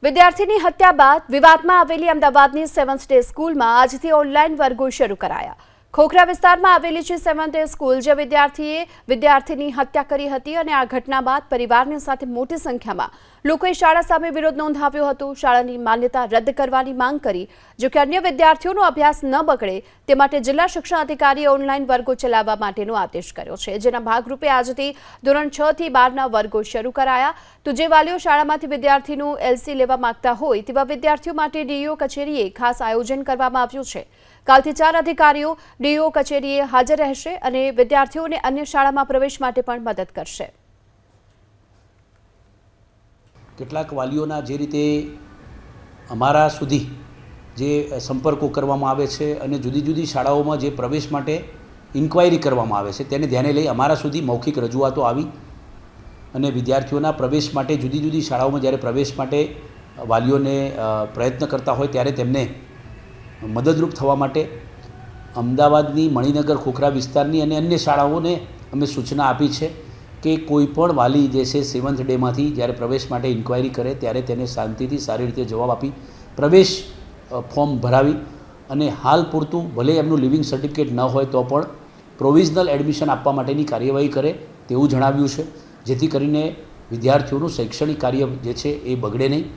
વિદ્યાર્થીની હત્યા બાદ વિવાદમાં આવેલી અમદાવાદની સેવન્થ ડે સ્કૂલમાં આજથી ઓનલાઈન વર્ગો શરૂ કરાયા। ખોખરા વિસ્તારમાં આવેલી છે સેવન્થ ડે સ્કૂલ, જે વિદ્યાર્થીએ વિદ્યાર્થીની હત્યા કરી હતી અને આ ઘટના બાદ પરિવારની સાથે મોટી સંખ્યામાં લોકોએ શાળા સામે વિરોધ નોંધાવ્યો હતો। શાળાની માન્યતા રદ કરવાની માંગ કરી, જો કે અન્ય વિદ્યાર્થીઓનો અભ્યાસ ન બગડે તે માટે જિલ્લા શિક્ષણ અધિકારીએ ઓનલાઈન વર્ગો ચલાવવા માટેનો આદેશ કર્યો છે, જેના ભાગરૂપે આજથી ધોરણ 6 થી 12ના વર્ગો શરૂ કરાયા। તો જે વાલીઓ શાળામાંથી વિદ્યાર્થીનું એલસી લેવા માંગતા હોય તેવા વિદ્યાર્થીઓ માટે ડીઈઓ કચેરીએ ખાસ આયોજન કરવામાં આવ્યું છે। કાલથી 4 અધિકારીઓ ડીઈઓ કચેરીએ હાજર રહેશે અને વિદ્યાર્થીઓને અન્ય શાળામાં પ્રવેશ માટે પણ મદદ કરશે। કેટલાક વાલીઓના જે રીતે અમારા સુધી જે સંપર્કો કરવામાં આવે છે અને જુદી જુદી શાળાઓમાં જે પ્રવેશ માટે ઇન્ક્વાયરી કરવામાં આવે છે તેને ધ્યાને લઈ અમારા સુધી મૌખિક રજૂઆતો આવી અને વિદ્યાર્થીઓના પ્રવેશ માટે જુદી જુદી શાળાઓમાં જ્યારે પ્રવેશ માટે વાલીઓને પ્રયત્ન કરતા હોય ત્યારે તેમને મદદરૂપ થવા માટે અમદાવાદની મણિનગર ખોખરા વિસ્તારની અને અન્ય શાળાઓને અમે સૂચના આપી છે કે કોઈપણ વાલી જે છે સેવન્થ ડેમાંથી જ્યારે પ્રવેશ માટે ઇન્ક્વાયરી કરે ત્યારે તેને શાંતિથી સારી રીતે જવાબ આપી પ્રવેશ ફોર્મ ભરાવી અને હાલ પૂરતું ભલે એમનું લિવિંગ સર્ટિફિકેટ ન હોય તો પણ પ્રોવિઝનલ એડમિશન આપવા માટેની કાર્યવાહી કરે તેવું જણાવ્યું છે, જેથી કરીને વિદ્યાર્થીઓનું શૈક્ષણિક કાર્ય જે છે એ બગડે નહીં।